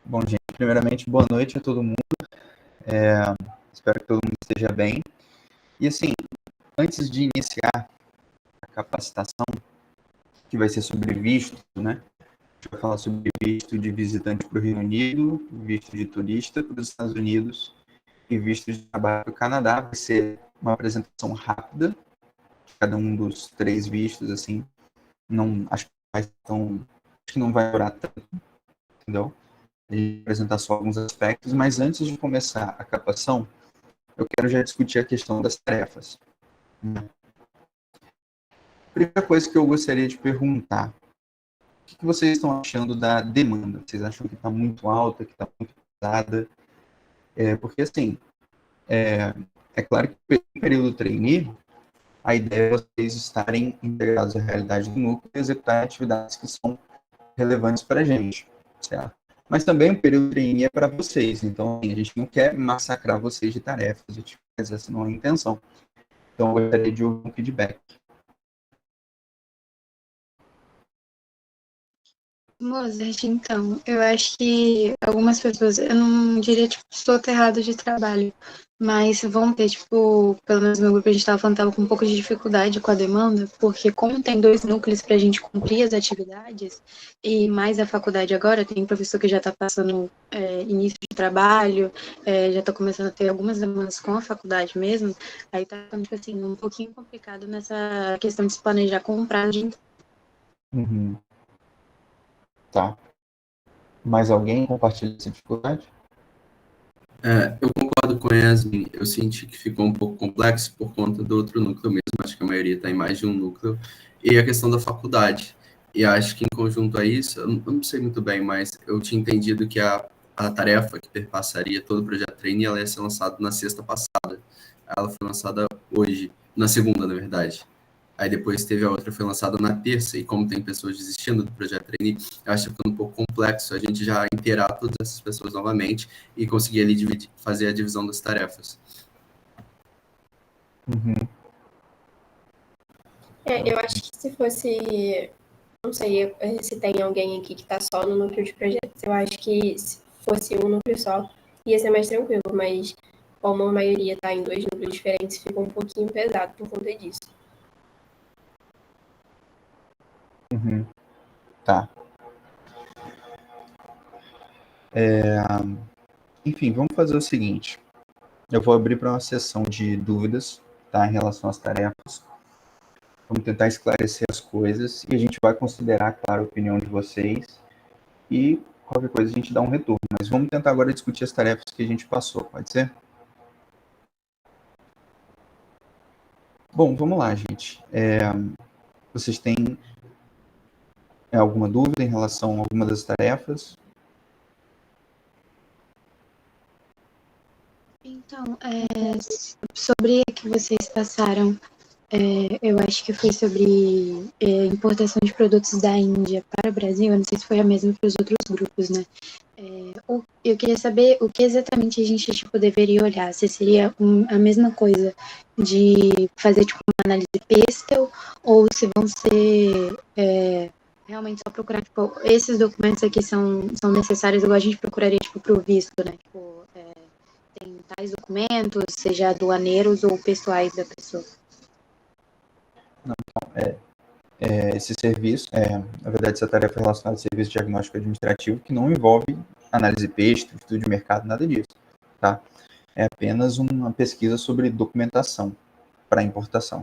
Bom, gente, primeiramente, boa noite a todo mundo. Espero que todo mundo esteja bem. E assim, antes de iniciar a capacitação, que vai ser sobre visto, né? A gente vai falar sobre visto de visitante para o Reino Unido, visto de turista para os Estados Unidos e visto de trabalho para o Canadá. Vai ser uma apresentação rápida de cada um dos três vistos, assim. Não, acho que não vai durar tanto, entendeu? E apresentar só alguns aspectos, mas antes de começar a captação, eu quero já discutir a questão das tarefas. Primeira coisa que eu gostaria de perguntar, o que vocês estão achando da demanda? Vocês acham que está muito alta, que está muito pesada? Porque, assim, é claro que no período trainee, a ideia é vocês estarem integrados à realidade do núcleo e executar atividades que são relevantes para a gente, certo? Mas também o período trainee é para vocês, então assim, a gente não quer massacrar vocês de tarefas, essa não é a intenção. Então, eu gostaria de ouvir um feedback. Mozart, então, eu acho que algumas pessoas, eu não diria, tipo, estou aterrado de trabalho, mas vão ter, tipo, pelo menos no meu grupo a gente estava falando, tava com um pouco de dificuldade com a demanda, porque como tem 2 núcleos para a gente cumprir as atividades, e mais a faculdade agora, tem professor que já está passando início de trabalho, já está começando a ter algumas demandas com a faculdade mesmo, aí está ficando, tipo assim, um pouquinho complicado nessa questão de se planejar com um prazo de... Uhum. Tá. Mais alguém compartilha essa dificuldade? Eu concordo com a Yasmin. Eu senti que ficou um pouco complexo por conta do outro núcleo mesmo. Acho que a maioria está em mais de um núcleo. E a questão da faculdade. E acho que em conjunto a isso, eu não sei muito bem, mas eu tinha entendido que a tarefa que perpassaria todo o projeto Trainee, ela ia ser lançada na sexta passada. Ela foi lançada hoje, na segunda, na verdade. Aí depois teve a outra, foi lançada na terça, e como tem pessoas desistindo do projeto Trainee, eu acho que ficando um pouco complexo a gente já inteirar todas essas pessoas novamente e conseguir ali fazer a divisão das tarefas. Uhum. Eu acho que se fosse, não sei se tem alguém aqui que está só no núcleo de projetos, eu acho que se fosse um núcleo só, ia ser mais tranquilo, mas como a maioria está em 2 núcleos diferentes, fica um pouquinho pesado por conta disso. Uhum. Tá. Enfim, vamos fazer o seguinte. Eu vou abrir para uma sessão de dúvidas, tá, em relação às tarefas. Vamos tentar esclarecer as coisas e a gente vai considerar, claro, a opinião de vocês e qualquer coisa a gente dá um retorno. Mas vamos tentar agora discutir as tarefas que a gente passou, pode ser? Bom, vamos lá, gente. Vocês têm alguma dúvida em relação a alguma das tarefas? Então, sobre o que vocês passaram, eu acho que foi sobre importação de produtos da Índia para o Brasil, eu não sei se foi a mesma para os outros grupos, né? Eu queria saber o que exatamente a gente tipo, deveria olhar, se seria a mesma coisa de fazer tipo, uma análise PESTEL, ou se vão ser realmente só procurar, tipo, esses documentos aqui são necessários, igual a gente procuraria tipo, para o visto, né? Tipo, tem tais documentos, seja aduaneiros ou pessoais da pessoa. Não, então, esse serviço, na verdade, essa tarefa é relacionada ao serviço diagnóstico administrativo, que não envolve análise PEST, estudo de mercado, nada disso, tá? É apenas uma pesquisa sobre documentação para importação,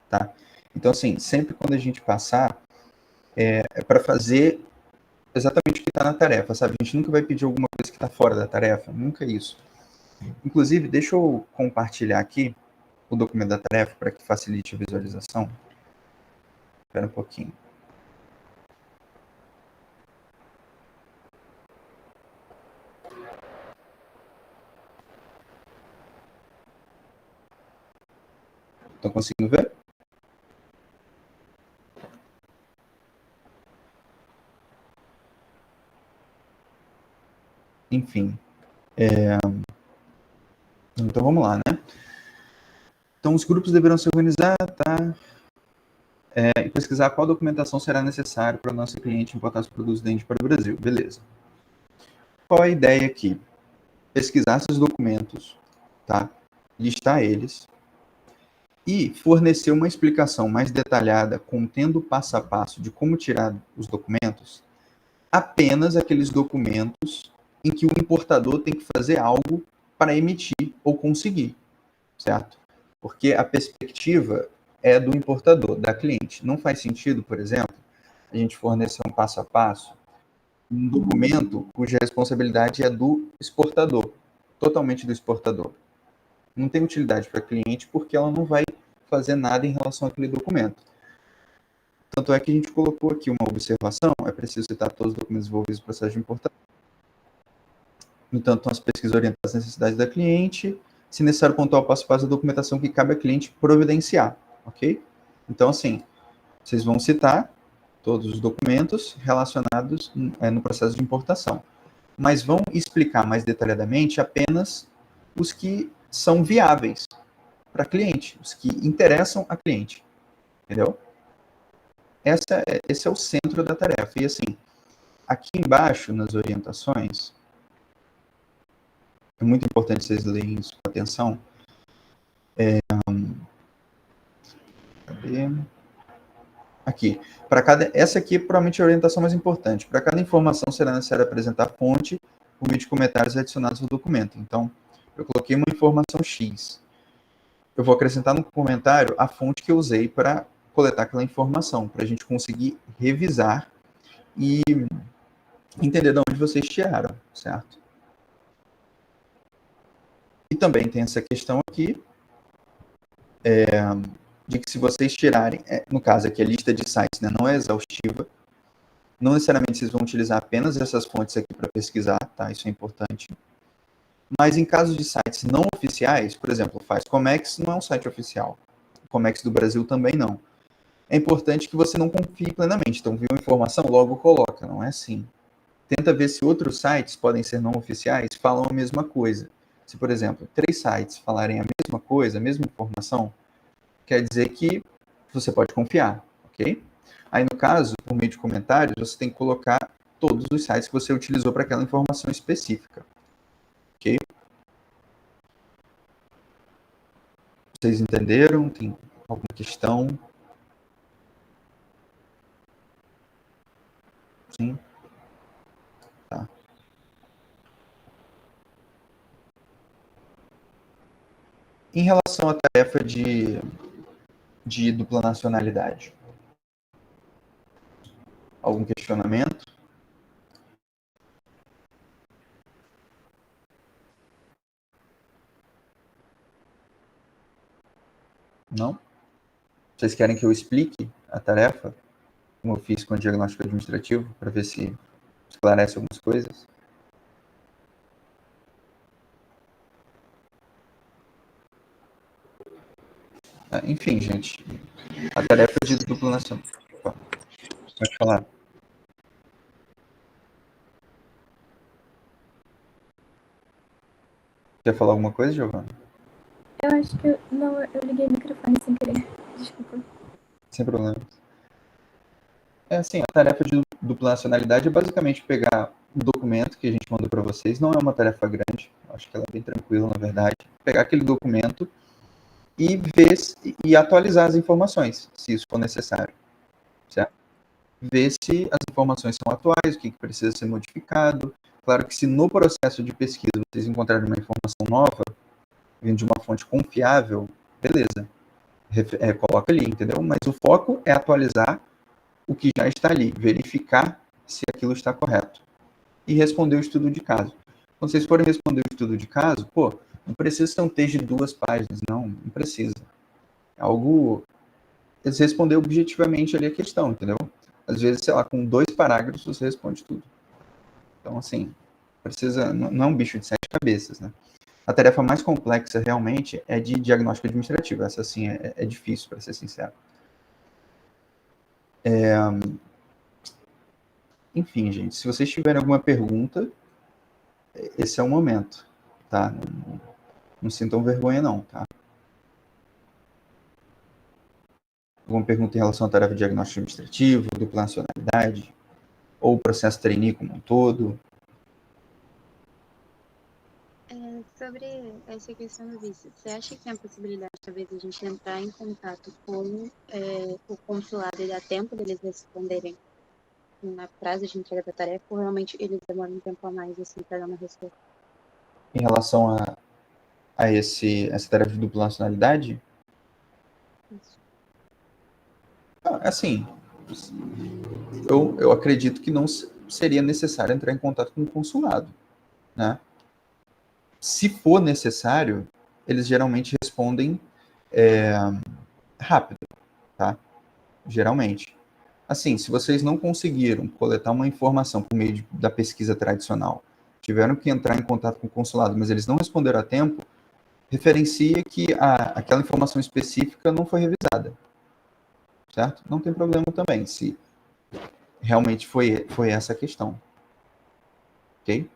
tá? Então, assim, sempre quando a gente passar, é para fazer exatamente o que está na tarefa, sabe? A gente nunca vai pedir alguma coisa que está fora da tarefa, nunca isso. Inclusive, deixa eu compartilhar aqui o documento da tarefa para que facilite a visualização. Espera um pouquinho. Estão conseguindo ver? Enfim. Então vamos lá, né? Então os grupos deverão se organizar, tá? E pesquisar qual documentação será necessária para o nosso cliente importar os produtos da Índia para o Brasil. Beleza. Qual a ideia aqui? Pesquisar esses documentos, tá? Listar eles e fornecer uma explicação mais detalhada, contendo o passo a passo de como tirar os documentos, apenas aqueles documentos em que o importador tem que fazer algo para emitir ou conseguir, certo? Porque a perspectiva é do importador, da cliente. Não faz sentido, por exemplo, a gente fornecer um passo a passo, um documento cuja responsabilidade é do exportador, totalmente do exportador. Não tem utilidade para a cliente porque ela não vai fazer nada em relação àquele documento. Tanto é que a gente colocou aqui uma observação, é preciso citar todos os documentos envolvidos no processo de importação. No entanto, as pesquisas orientadas às necessidades da cliente, se necessário pontuar o passo a passo da documentação que cabe à cliente providenciar, ok? Então, assim, vocês vão citar todos os documentos relacionados no processo de importação, mas vão explicar mais detalhadamente apenas os que são viáveis para a cliente, os que interessam a cliente, entendeu? Esse é o centro da tarefa. E assim, aqui embaixo, nas orientações, é muito importante vocês lerem isso com atenção. Cadê? Aqui. Essa aqui é provavelmente a orientação mais importante. Para cada informação será necessário apresentar a fonte por meio de comentários adicionados ao documento. Então, eu coloquei uma informação X. Eu vou acrescentar no comentário a fonte que eu usei para coletar aquela informação, para a gente conseguir revisar e entender de onde vocês tiraram, certo? E também tem essa questão aqui, de que se vocês tirarem, no caso aqui a lista de sites, né, não é exaustiva, não necessariamente vocês vão utilizar apenas essas fontes aqui para pesquisar, tá? Isso é importante. Mas em casos de sites não oficiais, por exemplo, o FazComex não é um site oficial. O Comex do Brasil também não. É importante que você não confie plenamente. Então, viu a informação, logo coloca. Não é assim. Tenta ver se outros sites podem ser não oficiais, falam a mesma coisa. Se, por exemplo, 3 sites falarem a mesma coisa, a mesma informação, quer dizer que você pode confiar, ok? Aí, no caso, por meio de comentários, você tem que colocar todos os sites que você utilizou para aquela informação específica, ok? Vocês entenderam? Tem alguma questão? Sim? Tá. Em relação à tarefa de dupla nacionalidade, algum questionamento? Não? Vocês querem que eu explique a tarefa, como eu fiz com o diagnóstico administrativo, para ver se esclarece algumas coisas? Enfim, gente, a tarefa de dupla nacionalidade. Pode falar. Quer falar alguma coisa, Giovana? Eu acho que eu liguei o microfone sem querer. Desculpa. Sem problema. Assim, a tarefa de dupla nacionalidade é basicamente pegar o documento que a gente mandou para vocês. Não é uma tarefa grande, acho que ela é bem tranquila, na verdade. Pegar aquele documento e ver e atualizar as informações, se isso for necessário, certo? Ver se as informações são atuais, o que precisa ser modificado. Claro que se no processo de pesquisa vocês encontrarem uma informação nova, vindo de uma fonte confiável, beleza, coloca ali, entendeu? Mas o foco é atualizar o que já está ali, verificar se aquilo está correto e responder o estudo de caso. Quando vocês forem responder o estudo de caso, não precisa ser um texto de 2 páginas, não precisa. É algo, eles responder objetivamente ali a questão, entendeu? Às vezes, sei lá, com 2 parágrafos você responde tudo. Então, assim, não é um bicho de 7 cabeças, né? A tarefa mais complexa, realmente, é de diagnóstico administrativo. Essa, assim, é difícil, para ser sincero. Enfim, gente, se vocês tiverem alguma pergunta, esse é o momento, tá? Não sintam vergonha, não, tá? Alguma pergunta em relação à tarefa de diagnóstico administrativo, dupla nacionalidade, ou o processo trainee como um todo? Sobre essa questão do visto, você acha que tem a possibilidade, talvez, de a gente entrar em contato com o consulado e dar tempo deles responderem na prazo de entrega da tarefa, ou realmente eles demoram um tempo a mais assim, para dar uma resposta? Em relação a essa tarefa de dupla nacionalidade, Isso. assim, eu acredito que não seria necessário entrar em contato com o consulado, né? Se for necessário, eles geralmente respondem rápido, tá? Geralmente. Assim, se vocês não conseguiram coletar uma informação por meio da pesquisa tradicional, tiveram que entrar em contato com o consulado, mas eles não responderam a tempo, referencia que aquela informação específica não foi revisada, certo? Não tem problema também, se realmente foi essa a questão. Ok?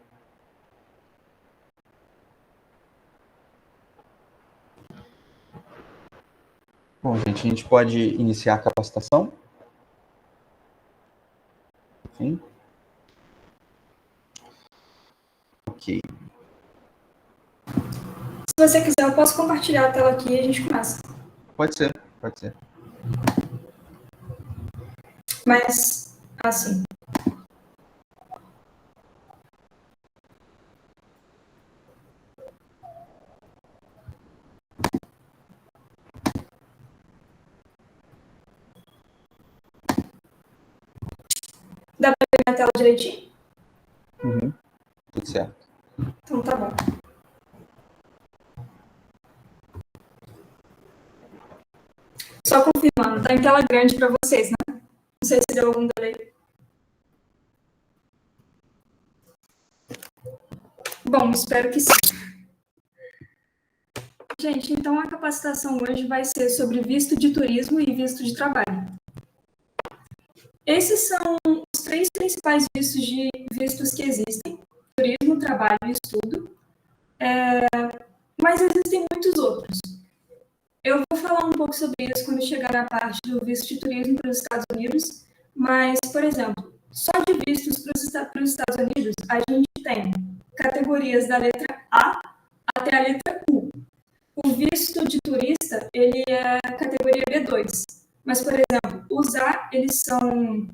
Bom, gente, a gente pode iniciar a capacitação? Sim? Ok. Se você quiser, eu posso compartilhar a tela aqui e a gente começa. Pode ser, pode ser. Mas, assim. Dá pra ver a tela direitinho? Uhum. Tudo certo. Então tá bom. Só confirmando, tá em tela grande para vocês, né? Não sei se deu algum delay. Bom, espero que sim. Gente, então a capacitação hoje vai ser sobre visto de turismo e visto de trabalho. Esses são os 3 principais vistos que existem: turismo, trabalho e estudo. Mas existem muitos outros. Eu vou falar um pouco sobre isso quando chegar na parte do visto de turismo para os Estados Unidos, mas, por exemplo, só de vistos para os Estados Unidos, a gente tem categorias da letra A até a letra U. O visto de turista, ele é categoria B2, mas, por exemplo, os A, eles são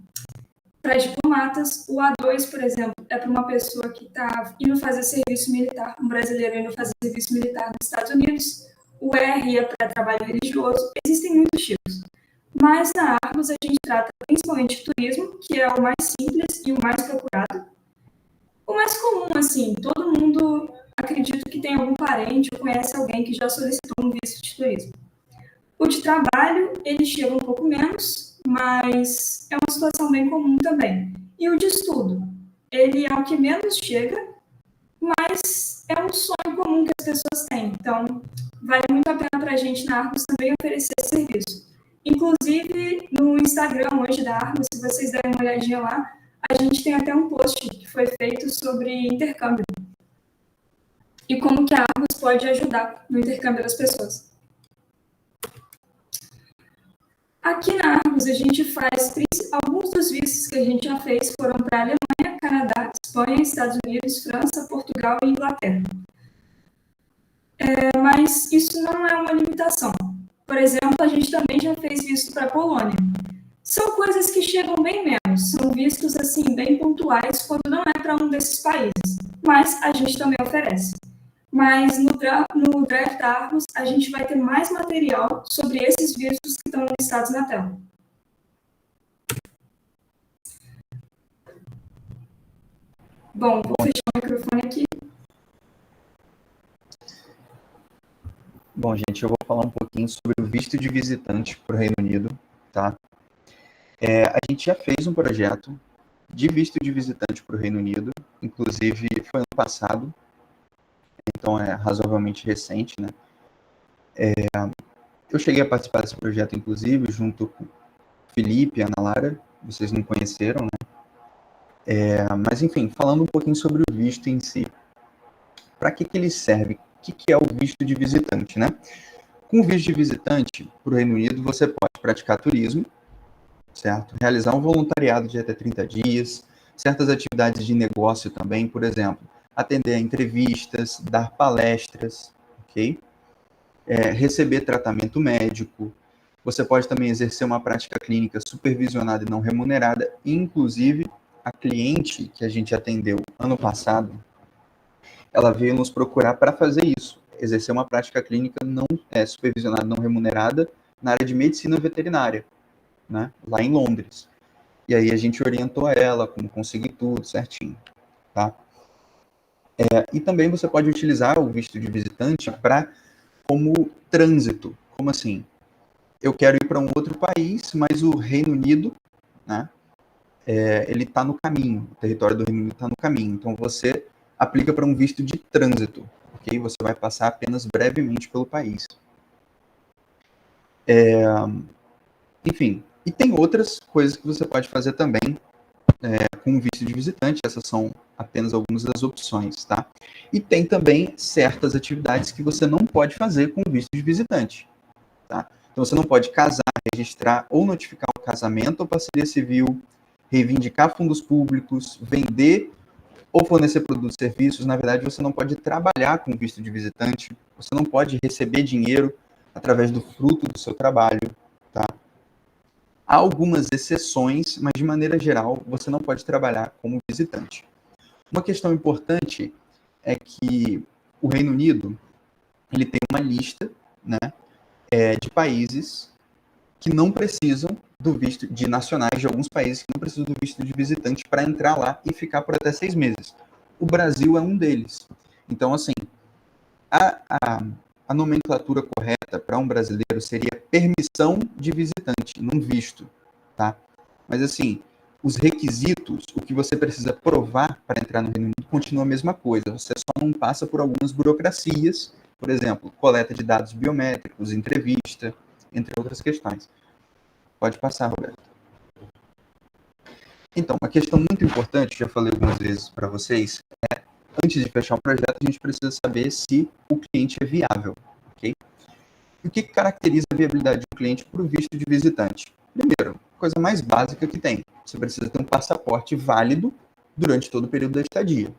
para diplomatas, o A2, por exemplo, é para uma pessoa que está indo fazer serviço militar, um brasileiro indo fazer serviço militar nos Estados Unidos. O R é para trabalho religioso. Existem muitos tipos. Mas na Argos a gente trata principalmente turismo, que é o mais simples e o mais procurado. O mais comum, assim, todo mundo acredita que tem algum parente ou conhece alguém que já solicitou um visto de turismo. O de trabalho, ele chega um pouco menos, mas é uma situação bem comum também. E o de estudo, ele é o que menos chega, mas é um sonho comum que as pessoas têm. Então, vale muito a pena para a gente na Argos também oferecer esse serviço. Inclusive, no Instagram hoje da Argos, se vocês derem uma olhadinha lá, a gente tem até um post que foi feito sobre intercâmbio. E como que a Argos pode ajudar no intercâmbio das pessoas. Aqui na Argos, a gente faz alguns dos vistos que a gente já fez foram para a Alemanha, Canadá, Espanha, Estados Unidos, França, Portugal e Inglaterra. Mas isso não é uma limitação. Por exemplo, a gente também já fez visto para a Polônia. São coisas que chegam bem menos, são vistos assim bem pontuais quando não é para um desses países, mas a gente também oferece. Mas no Draft Argos, a gente vai ter mais material sobre esses vistos que estão listados na tela. Bom, vou fechar o microfone aqui. Bom, gente, eu vou falar um pouquinho sobre o visto de visitante para o Reino Unido, tá? A gente já fez um projeto de visto de visitante para o Reino Unido, inclusive foi ano passado, então é razoavelmente recente, né? Eu cheguei a participar desse projeto, inclusive, junto com o Felipe e a Ana Lara, vocês não conheceram, né? Mas, enfim, falando um pouquinho sobre o visto em si. Para que ele serve? O que é o visto de visitante, né? Com o visto de visitante para o Reino Unido, você pode praticar turismo, certo? Realizar um voluntariado de até 30 dias, certas atividades de negócio também, por exemplo, atender a entrevistas, dar palestras, ok? Receber tratamento médico. Você pode também exercer uma prática clínica supervisionada e não remunerada. Inclusive, a cliente que a gente atendeu ano passado, ela veio nos procurar para fazer isso, exercer uma prática clínica não supervisionada, não remunerada, na área de medicina veterinária, né, lá em Londres. E aí a gente orientou ela como conseguir tudo certinho, tá? E também você pode utilizar o visto de visitante como trânsito. Como assim? Eu quero ir para um outro país, mas o Reino Unido, né, ele está no caminho, o território do Reino Unido está no caminho. Então você aplica para um visto de trânsito, ok? Você vai passar apenas brevemente pelo país. Enfim, e tem outras coisas que você pode fazer também com o visto de visitante. Essas são apenas algumas das opções, tá? E tem também certas atividades que você não pode fazer com o visto de visitante, tá? Então você não pode casar, registrar ou notificar o casamento ou parceria civil, reivindicar fundos públicos, vender ou fornecer produtos e serviços. Na verdade, você não pode trabalhar com visto de visitante, você não pode receber dinheiro através do fruto do seu trabalho, tá? Há algumas exceções, mas de maneira geral, você não pode trabalhar como visitante. Uma questão importante é que o Reino Unido, ele tem uma lista, né, de países que não precisam do visto, de nacionais de alguns países que não precisam do visto de visitante para entrar lá e ficar por até 6 meses. O Brasil é um deles. Então, assim, a nomenclatura correta para um brasileiro seria permissão de visitante, não visto, tá? Mas, assim, os requisitos, o que você precisa provar para entrar no Reino Unido continua a mesma coisa. Você só não passa por algumas burocracias, por exemplo, coleta de dados biométricos, entrevista, entre outras questões. Pode passar, Roberto. Então, uma questão muito importante, já falei algumas vezes para vocês, antes de fechar um projeto, a gente precisa saber se o cliente é viável, ok? E o que caracteriza a viabilidade do cliente para o visto de visitante? Primeiro, coisa mais básica que tem, você precisa ter um passaporte válido durante todo o período da estadia,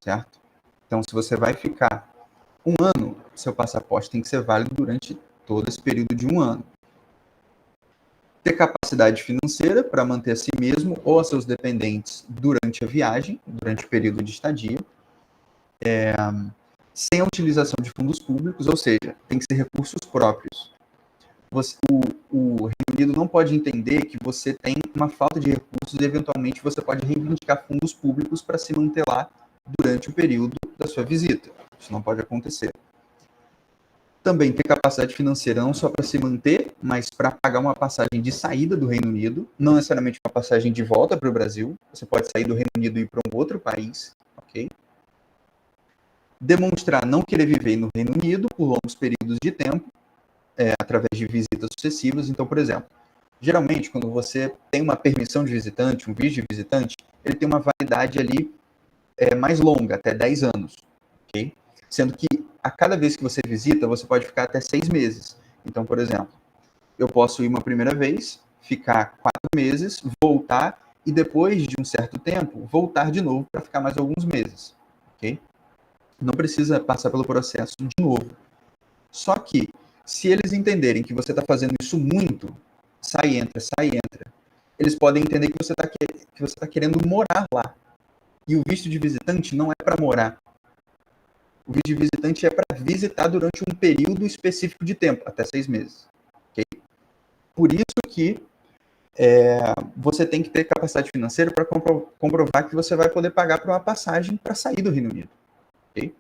certo? Então, se você vai ficar 1 ano, seu passaporte tem que ser válido durante todo esse período de 1 ano. Ter capacidade financeira para manter a si mesmo ou a seus dependentes durante a viagem, durante o período de estadia, sem a utilização de fundos públicos, ou seja, tem que ser recursos próprios. O Reino Unido não pode entender que você tem uma falta de recursos e, eventualmente, você pode reivindicar fundos públicos para se manter lá durante o período da sua visita. Isso não pode acontecer. Também ter capacidade financeira não só para se manter, mas para pagar uma passagem de saída do Reino Unido, não necessariamente uma passagem de volta para o Brasil. Você pode sair do Reino Unido e ir para um outro país, ok? Demonstrar não querer viver no Reino Unido por longos períodos de tempo, através de visitas sucessivas. Então, por exemplo, geralmente, quando você tem uma permissão de visitante, um visto de visitante, ele tem uma validade ali mais longa, até 10 anos, ok? Sendo que a cada vez que você visita, você pode ficar até 6 meses. Então, por exemplo, eu posso ir uma primeira vez, ficar 4 meses, voltar e depois de um certo tempo, voltar de novo para ficar mais alguns meses, ok? Não precisa passar pelo processo de novo. Só que, se eles entenderem que você está fazendo isso muito, sai e entra, eles podem entender que você está querendo morar lá. E o visto de visitante não é para morar. O visto de visitante é para visitar durante um período específico de tempo, até 6 meses. Okay? Por isso que você tem que ter capacidade financeira para comprovar que você vai poder pagar por uma passagem para sair do Reino Unido. Okay?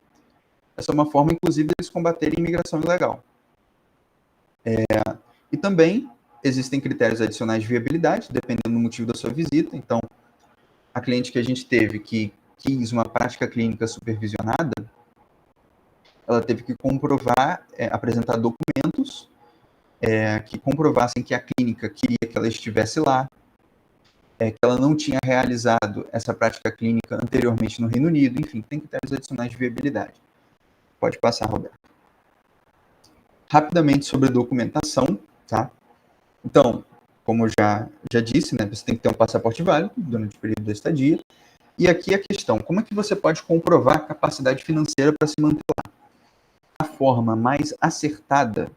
Essa é uma forma, inclusive, de eles combaterem imigração ilegal. E também existem critérios adicionais de viabilidade, dependendo do motivo da sua visita. Então, a cliente que a gente teve que quis uma prática clínica supervisionada, ela teve que comprovar, apresentar documentos que comprovassem que a clínica queria que ela estivesse lá, que ela não tinha realizado essa prática clínica anteriormente no Reino Unido. Enfim, tem critérios adicionais de viabilidade. Pode passar, Roberto. Rapidamente sobre a documentação, tá? Então, como eu já disse, né, você tem que ter um passaporte válido durante o período da estadia. E aqui a questão, como é que você pode comprovar a capacidade financeira para se manter lá? A forma mais acertada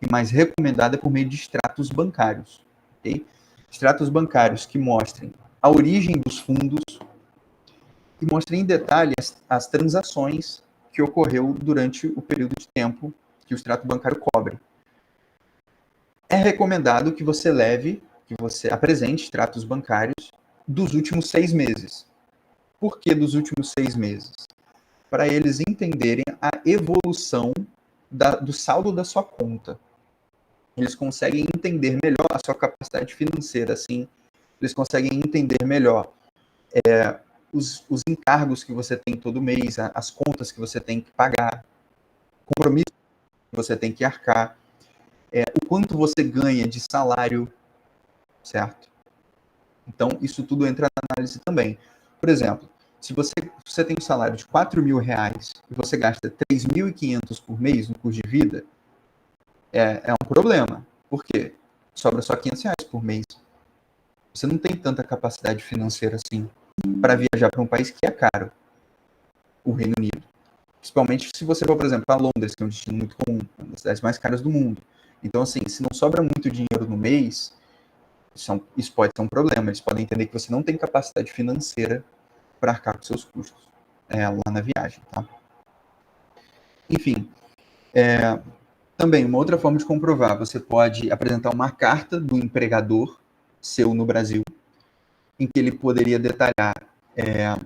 e mais recomendada é por meio de extratos bancários. Okay? Extratos bancários que mostrem a origem dos fundos e mostrem em detalhe as transações que ocorreu durante o período de tempo que o extrato bancário cobre. É recomendado que você apresente extratos bancários dos últimos 6 meses. Por que dos últimos 6 meses? Para eles entenderem a evolução do saldo da sua conta. Eles conseguem entender melhor a sua capacidade financeira, assim, eles conseguem entender melhor os encargos que você tem todo mês, as contas que você tem que pagar, compromissos que você tem que arcar, o quanto você ganha de salário, certo? Então, isso tudo entra na análise também. Por exemplo, se você tem um salário de R$4.000 e você gasta R$3.500 por mês no custo de vida, é um problema. Por quê? Sobra só R$500 por mês. Você não tem tanta capacidade financeira assim para viajar para um país que é caro, o Reino Unido. Principalmente se você for, por exemplo, para Londres, que é um destino muito comum, uma das cidades mais caras do mundo. Então, assim, se não sobra muito dinheiro no mês, isso pode ser um problema. Eles podem entender que você não tem capacidade financeira para arcar com seus custos lá na viagem, tá? Enfim, também uma outra forma de comprovar, você pode apresentar uma carta do empregador seu no Brasil, em que ele poderia detalhar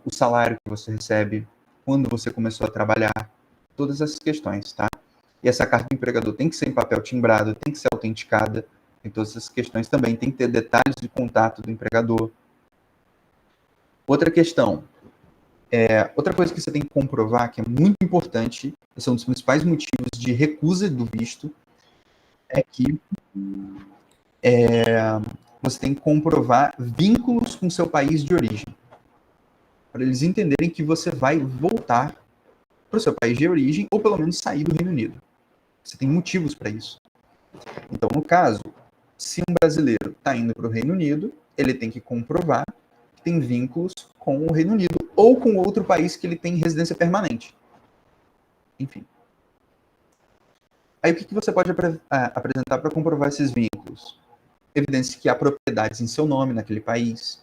o salário que você recebe, quando você começou a trabalhar, todas essas questões, tá? E essa carta do empregador tem que ser em papel timbrado, tem que ser autenticada, tem todas essas questões também, tem que ter detalhes de contato do empregador. Outra questão, outra coisa que você tem que comprovar, que é muito importante, esse é um dos principais motivos de recusa do visto, é que você tem que comprovar vínculos com seu país de origem, para eles entenderem que você vai voltar para o seu país de origem, ou pelo menos sair do Reino Unido. Você tem motivos para isso. Então, no caso, se um brasileiro está indo para o Reino Unido, ele tem que comprovar que tem vínculos com o Reino Unido, ou com outro país que ele tem residência permanente. Enfim. Aí o que você pode apresentar para comprovar esses vínculos? Evidência que há propriedades em seu nome naquele país.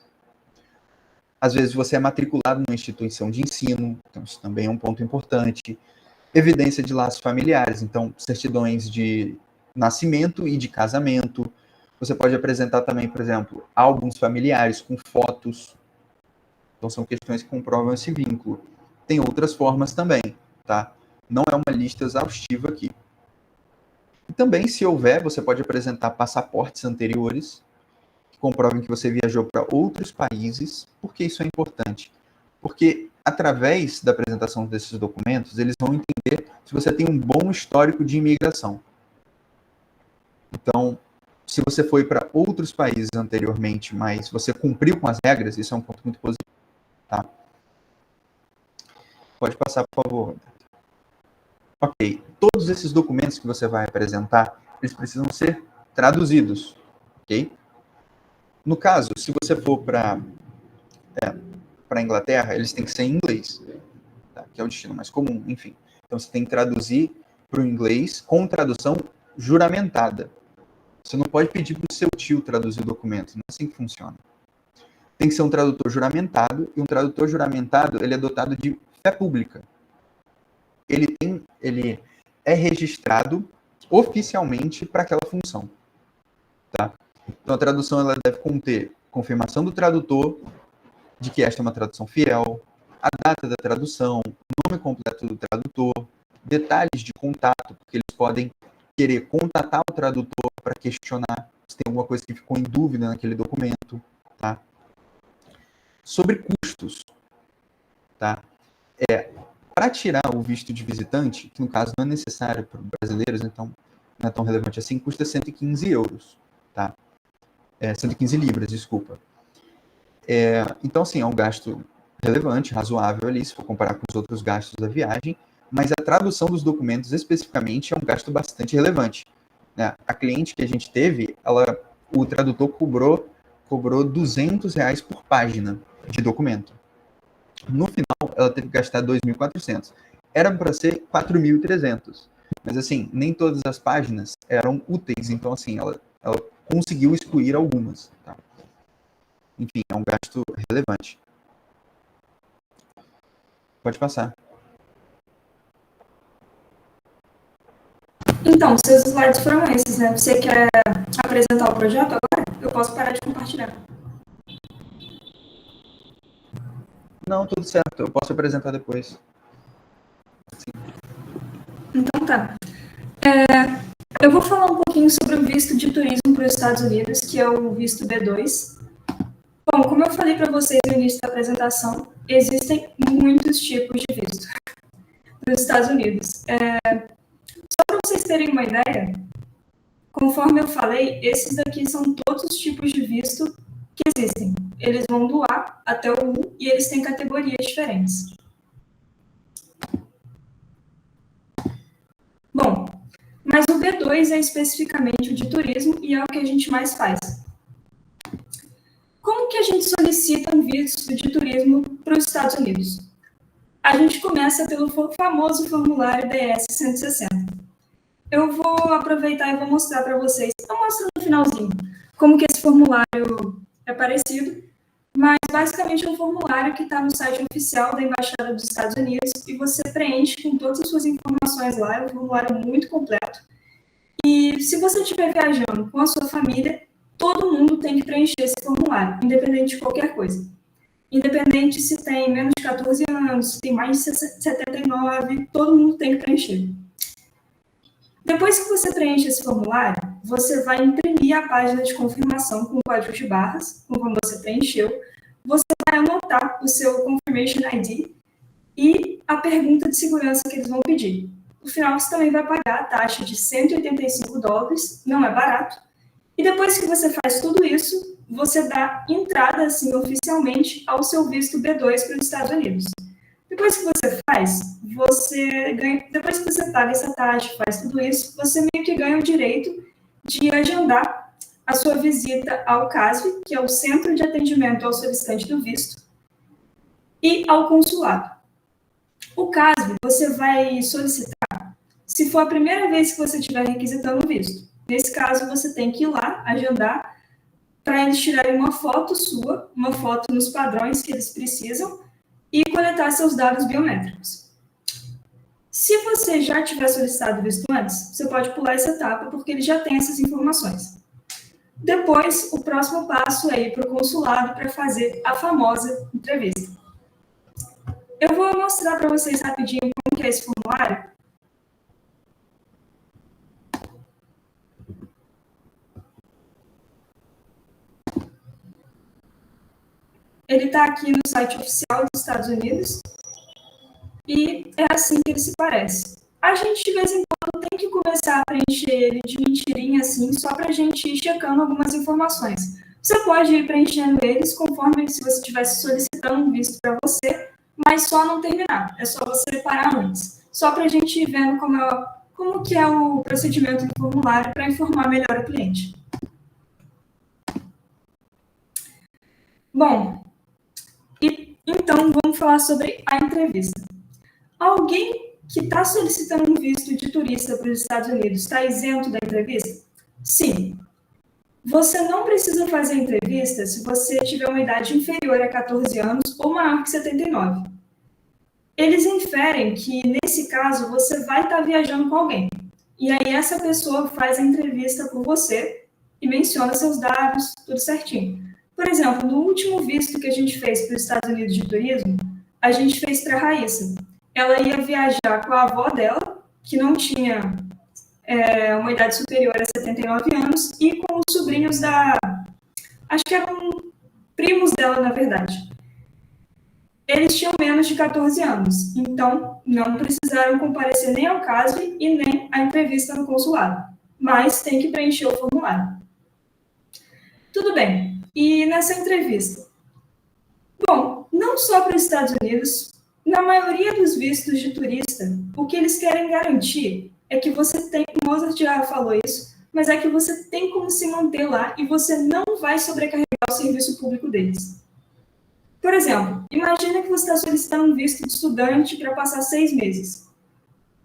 Às vezes você é matriculado numa instituição de ensino, então isso também é um ponto importante. Evidência de laços familiares, então certidões de nascimento e de casamento. Você pode apresentar também, por exemplo, álbuns familiares com fotos. Então são questões que comprovam esse vínculo. Tem outras formas também, tá? Não é uma lista exaustiva aqui. E também, se houver, você pode apresentar passaportes anteriores que comprovem que você viajou para outros países. Por que isso é importante? Porque, através da apresentação desses documentos, eles vão entender se você tem um bom histórico de imigração. Então, se você foi para outros países anteriormente, mas você cumpriu com as regras, isso é um ponto muito positivo. Tá? Pode passar, por favor. Ok. Todos esses documentos que você vai apresentar, eles precisam ser traduzidos. Ok? No caso, se você for para a Inglaterra, eles têm que ser em inglês, tá? Que é o destino mais comum, enfim. Então, você tem que traduzir para o inglês com tradução juramentada. Você não pode pedir para o seu tio traduzir o documento, não é assim que funciona. Tem que ser um tradutor juramentado, e um tradutor juramentado, ele é dotado de fé pública. Ele é registrado oficialmente para aquela função. Tá? Então, a tradução ela deve conter confirmação do tradutor, de que esta é uma tradução fiel, a data da tradução, o nome completo do tradutor, detalhes de contato, porque eles podem querer contatar o tradutor para questionar se tem alguma coisa que ficou em dúvida naquele documento, tá? Sobre custos, tá? Para tirar o visto de visitante, que no caso não é necessário para brasileiros, então não é tão relevante assim, custa 115 euros, tá? 115 libras, desculpa. Então, assim, é um gasto relevante, razoável ali, se for comparar com os outros gastos da viagem, mas a tradução dos documentos, especificamente, é um gasto bastante relevante. Né? A cliente que a gente teve, o tradutor cobrou R$200 por página de documento. No final, ela teve que gastar 2.400. Era para ser 4.300. Mas, assim, nem todas as páginas eram úteis. Então, assim, ela conseguiu excluir algumas. Tá? Enfim, é um gasto relevante. Pode passar. Então, seus slides foram esses, né? Você quer apresentar o projeto agora? Eu posso parar de compartilhar. Não, tudo certo. Eu posso apresentar depois. Então tá. Eu vou falar um pouquinho sobre o visto de turismo para os Estados Unidos, que é o visto B2. Bom, como eu falei para vocês no início da apresentação, existem muitos tipos de visto para os Estados Unidos. Só para vocês terem uma ideia, conforme eu falei, esses daqui são todos os tipos de visto que existem. Eles vão do A até o U e eles têm categorias diferentes. Bom, mas o B2 é especificamente o de turismo e é o que a gente mais faz. Como que a gente solicita um visto de turismo para os Estados Unidos? A gente começa pelo famoso formulário DS-160. Eu vou aproveitar e vou mostrar para vocês, eu mostro no finalzinho, como que esse formulário é parecido, mas basicamente é um formulário que está no site oficial da Embaixada dos Estados Unidos e você preenche com todas as suas informações lá, é um formulário muito completo. E se você estiver viajando com a sua família, todo mundo tem que preencher esse formulário, independente de qualquer coisa. Independente se tem menos de 14 anos, se tem mais de 79, todo mundo tem que preencher. Depois que você preenche esse formulário, você vai imprimir a página de confirmação com o código de barras, conforme você preencheu. Você vai anotar o seu Confirmation ID e a pergunta de segurança que eles vão pedir. No final, você também vai pagar a taxa de $185, não é barato. E depois que você faz tudo isso, você dá entrada, assim, oficialmente ao seu visto B2 para os Estados Unidos. Depois que você faz, você ganha, depois que você paga essa taxa, faz tudo isso, você meio que ganha o direito de agendar a sua visita ao CASV, que é o Centro de Atendimento ao Solicitante do Visto, e ao consulado. O CASV você vai solicitar se for a primeira vez que você estiver requisitando o visto. Nesse caso, você tem que ir lá, agendar, para eles tirarem uma foto sua, uma foto nos padrões que eles precisam, e coletar seus dados biométricos. Se você já tiver solicitado o visto antes, você pode pular essa etapa, porque ele já tem essas informações. Depois, o próximo passo é ir para o consulado para fazer a famosa entrevista. Eu vou mostrar para vocês rapidinho como que é esse formulário. Ele está aqui no site oficial dos Estados Unidos e é assim que ele se parece. A gente, de vez em quando, tem que começar a preencher ele de mentirinha, assim, só para a gente ir checando algumas informações. Você pode ir preenchendo eles conforme se você estivesse solicitando um visto para você, mas só não terminar. É só você parar antes. Só para a gente ir vendo como que é o procedimento do formulário para informar melhor o cliente. Bom, então vamos falar sobre a entrevista. Alguém que está solicitando um visto de turista para os Estados Unidos está isento da entrevista? Sim. Você não precisa fazer a entrevista se você tiver uma idade inferior a 14 anos ou maior que 79. Eles inferem que, nesse caso, você vai estar viajando com alguém. E aí essa pessoa faz a entrevista por você e menciona seus dados, tudo certinho. Por exemplo, no último visto que a gente fez para os Estados Unidos de turismo, a gente fez para a Raíssa. Ela ia viajar com a avó dela, que não tinha uma idade superior a 79 anos, e com os sobrinhos acho que eram primos dela, na verdade. Eles tinham menos de 14 anos, então não precisaram comparecer nem ao CASV e nem à entrevista no consulado, mas tem que preencher o formulário. Tudo bem, e nessa entrevista? Bom, não só para os Estados Unidos, na maioria dos vistos de turista, o que eles querem garantir é que você tem, o Mozart já falou isso, mas é que você tem como se manter lá e você não vai sobrecarregar o serviço público deles. Por exemplo, imagina que você está solicitando um visto de estudante para passar 6 meses.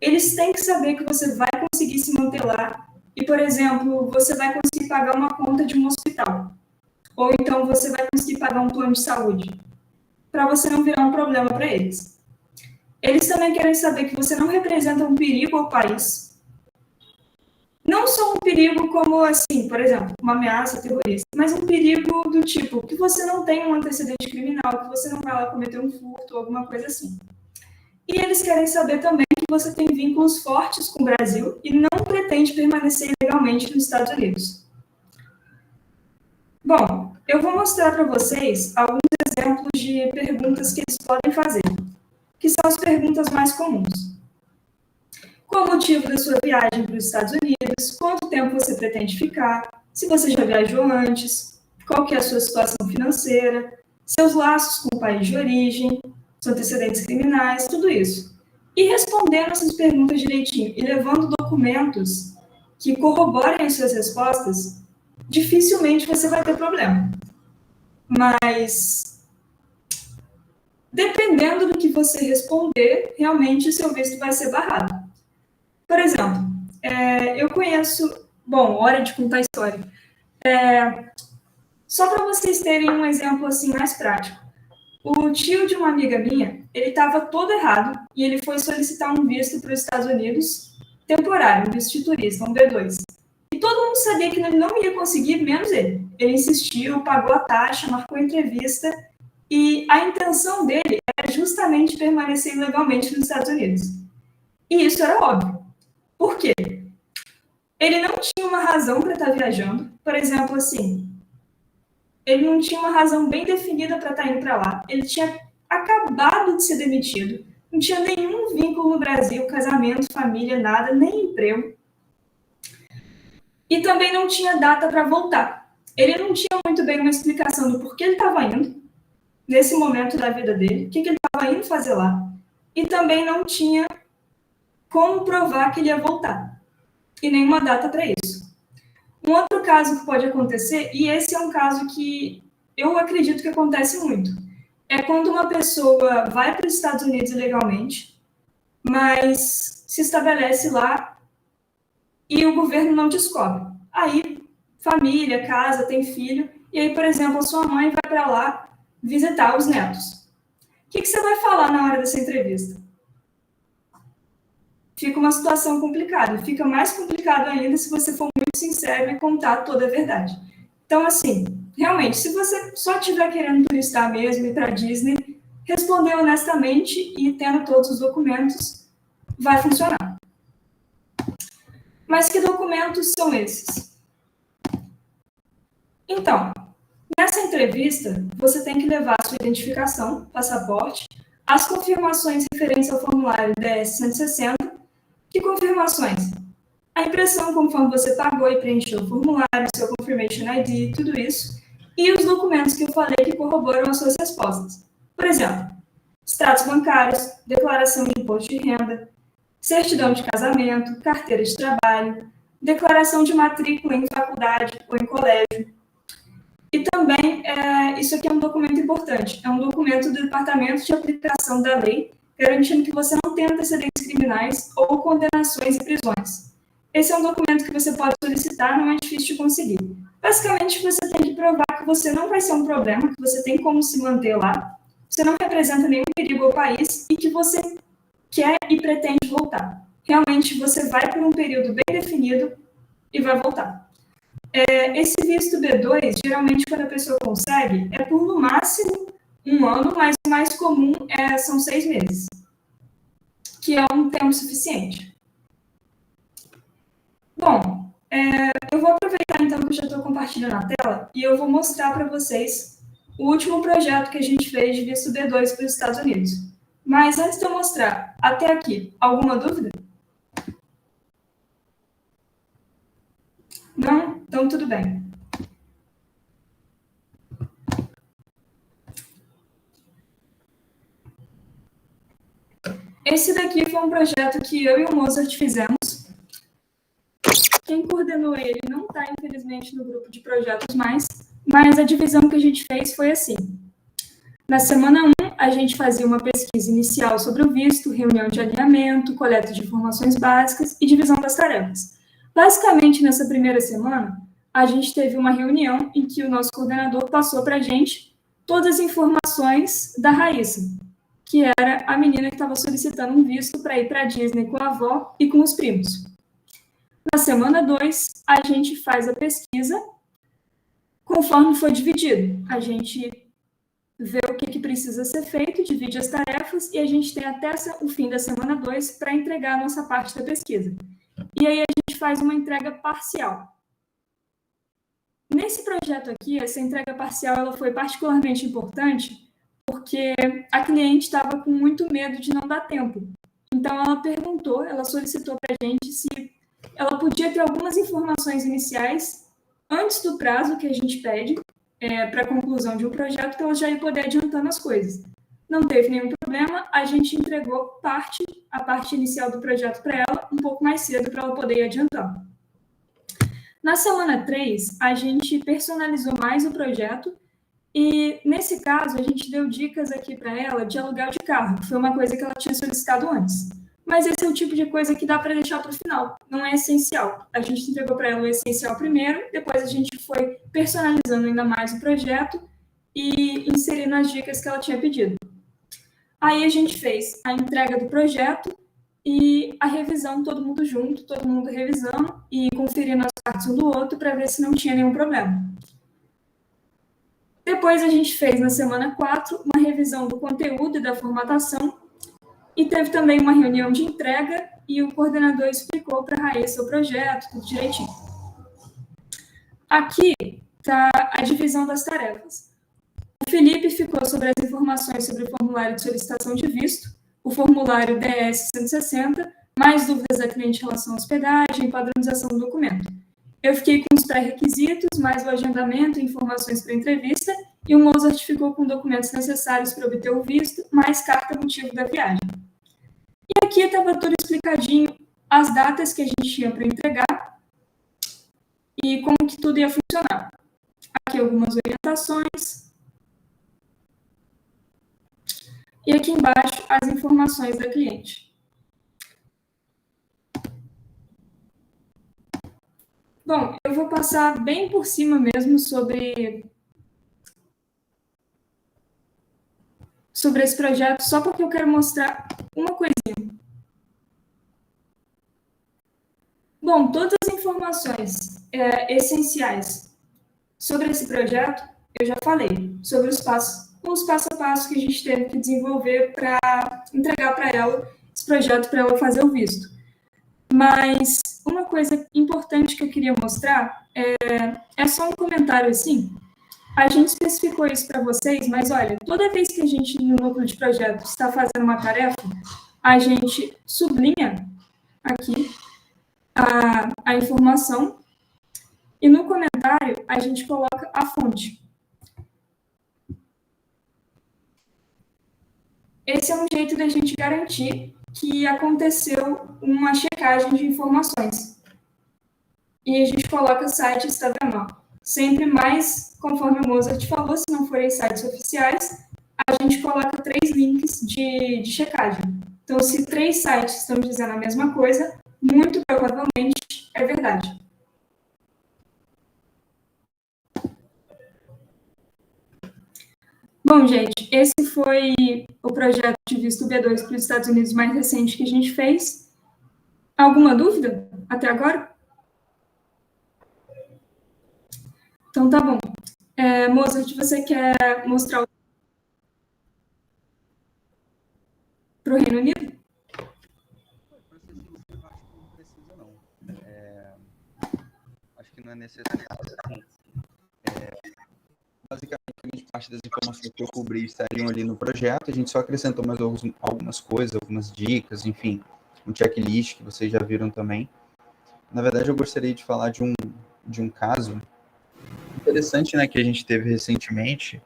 Eles têm que saber que você vai conseguir se manter lá e, por exemplo, você vai conseguir pagar uma conta de um hospital. Ou então você vai conseguir pagar um plano de saúde, para você não virar um problema para eles. Eles também querem saber que você não representa um perigo ao país. Não só um perigo como, assim, por exemplo, uma ameaça terrorista, mas um perigo do tipo que você não tem um antecedente criminal, que você não vai lá cometer um furto ou alguma coisa assim. E eles querem saber também que você tem vínculos fortes com o Brasil e não pretende permanecer ilegalmente nos Estados Unidos. Bom, eu vou mostrar para vocês alguns exemplos de perguntas que eles podem fazer, que são as perguntas mais comuns. Qual o motivo da sua viagem para os Estados Unidos? Quanto tempo você pretende ficar? Se você já viajou antes? Qual que é a sua situação financeira? Seus laços com o país de origem? Seus antecedentes criminais? Tudo isso. E respondendo essas perguntas direitinho e levando documentos que corroborem as suas respostas, dificilmente você vai ter problema. Mas, dependendo do que você responder, realmente o seu visto vai ser barrado. Por exemplo, eu conheço... Bom, hora de contar a história. Só para vocês terem um exemplo assim mais prático. O tio de uma amiga minha, ele estava todo errado e ele foi solicitar um visto para os Estados Unidos temporário, um visto de turista, um B2. E todo mundo sabia que ele não ia conseguir, menos ele. Ele insistiu, pagou a taxa, marcou a entrevista e a intenção dele era justamente permanecer ilegalmente nos Estados Unidos. E isso era óbvio. Por quê? Ele não tinha uma razão para estar viajando. Por exemplo, assim, ele não tinha uma razão bem definida para estar indo para lá. Ele tinha acabado de ser demitido. Não tinha nenhum vínculo no Brasil, casamento, família, nada, nem emprego. E também não tinha data para voltar. Ele não tinha muito bem uma explicação do porquê ele estava indo, nesse momento da vida dele, o que ele estava indo fazer lá. E também não tinha como provar que ele ia voltar. E nenhuma data para isso. Um outro caso que pode acontecer, e esse é um caso que eu acredito que acontece muito, é quando uma pessoa vai para os Estados Unidos ilegalmente, mas se estabelece lá e o governo não descobre. Aí, família, casa, tem filho, e aí, por exemplo, a sua mãe vai para lá visitar os netos. O que você vai falar na hora dessa entrevista? Fica uma situação complicada. Fica mais complicado ainda se você for muito sincero e contar toda a verdade. Então, assim, realmente, se você só estiver querendo turistar mesmo e ir para a Disney, responder honestamente e tendo todos os documentos, vai funcionar. Mas que documentos são esses? Então, nessa entrevista, você tem que levar a sua identificação, passaporte, as confirmações referentes ao formulário DS-160. Que confirmações? A impressão conforme você pagou e preencheu o formulário, seu Confirmation ID, tudo isso, e os documentos que eu falei que corroboram as suas respostas. Por exemplo, extratos bancários, declaração de imposto de renda, certidão de casamento, carteira de trabalho, declaração de matrícula em faculdade ou em colégio. E também, isso aqui é um documento importante, é um documento do Departamento de Aplicação da Lei, garantindo que você não tenha antecedentes criminais ou condenações e prisões. Esse é um documento que você pode solicitar, não é difícil de conseguir. Basicamente, você tem que provar que você não vai ser um problema, que você tem como se manter lá, você não representa nenhum perigo ao país e que você quer e pretende voltar. Realmente, você vai por um período bem definido e vai voltar. Esse visto B2, geralmente, quando a pessoa consegue, é por no máximo 1 ano, mas o mais comum são 6 meses, que é um tempo suficiente. Bom, eu vou aproveitar então que eu já estou compartilhando a tela e eu vou mostrar para vocês o último projeto que a gente fez de visto B2 para os Estados Unidos. Mas antes de eu mostrar, até aqui, alguma dúvida? Não? Então tudo bem. Esse daqui foi um projeto que eu e o Mozart fizemos. Quem coordenou ele não está, infelizmente, no grupo de projetos mais, mas a divisão que a gente fez foi assim. Na semana 1, a gente fazia uma pesquisa inicial sobre o visto, reunião de alinhamento, coleta de informações básicas e divisão das tarefas. Basicamente, nessa primeira semana, a gente teve uma reunião em que o nosso coordenador passou para a gente todas as informações da Raíssa, que era a menina que estava solicitando um visto para ir para a Disney com a avó e com os primos. Na semana 2, a gente faz a pesquisa conforme foi dividido. A gente vê o que precisa ser feito, divide as tarefas e a gente tem até o fim da semana 2 para entregar a nossa parte da pesquisa. E aí a gente faz uma entrega parcial. Nesse projeto aqui, essa entrega parcial ela foi particularmente importante porque a cliente estava com muito medo de não dar tempo. Então, ela solicitou para a gente se ela podia ter algumas informações iniciais antes do prazo que a gente pede para a conclusão de um projeto, para ela já ir poder adiantando as coisas. Não teve nenhum problema, a gente entregou a parte inicial do projeto para ela um pouco mais cedo para ela poder ir adiantando. Na semana 3, a gente personalizou mais o projeto e, nesse caso, a gente deu dicas aqui para ela de aluguel de carro, que foi uma coisa que ela tinha solicitado antes. Mas esse é o tipo de coisa que dá para deixar para o final, não é essencial. A gente entregou para ela o essencial primeiro, depois a gente foi personalizando ainda mais o projeto e inserindo as dicas que ela tinha pedido. Aí a gente fez a entrega do projeto e a revisão, todo mundo junto, todo mundo revisando e conferindo as partes um do outro para ver se não tinha nenhum problema. Depois a gente fez, na semana 4, uma revisão do conteúdo e da formatação e teve também uma reunião de entrega e o coordenador explicou para a Raíssa o projeto, tudo direitinho. Aqui está a divisão das tarefas. O Felipe ficou sobre as informações sobre o formulário de solicitação de visto, o formulário DS 160, mais dúvidas da cliente em relação à hospedagem e padronização do documento. Eu fiquei com os pré-requisitos, mais o agendamento e informações para a entrevista, e o Mozart ficou com documentos necessários para obter o visto, mais carta motivo da viagem. E aqui estava tudo explicadinho, as datas que a gente tinha para entregar e como que tudo ia funcionar. Aqui algumas orientações. E aqui embaixo as informações da cliente. Bom, eu vou passar bem por cima mesmo sobre esse projeto, só porque eu quero mostrar uma coisinha. Bom, todas as informações essenciais sobre esse projeto, eu já falei, sobre os passo a passo que a gente teve que desenvolver para entregar para ela esse projeto, para ela fazer o visto. Mas uma coisa importante que eu queria mostrar é só um comentário assim. A gente especificou isso para vocês, mas olha, toda vez que a gente, no núcleo de projeto, está fazendo uma tarefa, a gente sublinha aqui a informação e no comentário a gente coloca a fonte. Esse é um jeito da gente garantir que aconteceu uma checagem de informações. E a gente coloca site, está vendo? Sempre mais, conforme o Mozart falou, se não forem sites oficiais, a gente coloca 3 links de checagem. Então, se 3 sites estão dizendo a mesma coisa, muito provavelmente é verdade. Bom, gente, esse foi o projeto de visto B2 para os Estados Unidos mais recente que a gente fez. Alguma dúvida até agora? Então, tá bom. Mozart, você quer mostrar para o Reino Unido? Não precisa, não. Acho que não é necessário. Basicamente, parte das informações que eu cobri estariam ali no projeto. A gente só acrescentou mais algumas coisas, algumas dicas, enfim, um checklist que vocês já viram também. Na verdade, eu gostaria de falar de um caso interessante, né, que a gente teve recentemente,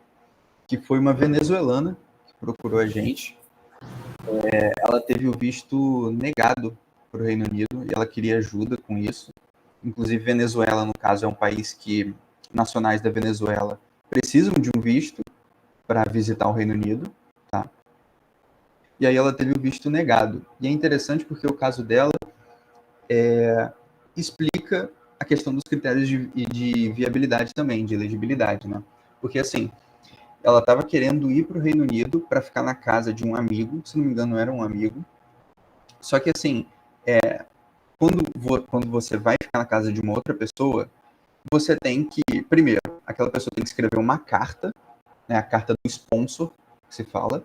que foi uma venezuelana que procurou a gente. Ela teve o visto negado para o Reino Unido e ela queria ajuda com isso. Inclusive, Venezuela, no caso, é um país que nacionais da Venezuela precisam de um visto para visitar o Reino Unido, tá? E aí ela teve o visto negado. E é interessante porque o caso dela explica a questão dos critérios de viabilidade também, de elegibilidade, né? Porque, assim, ela estava querendo ir para o Reino Unido para ficar na casa de um amigo, se não me engano era um amigo, só que, assim, quando você vai ficar na casa de uma outra pessoa, você tem que, primeiro, aquela pessoa tem que escrever uma carta, né, a carta do sponsor, que se fala,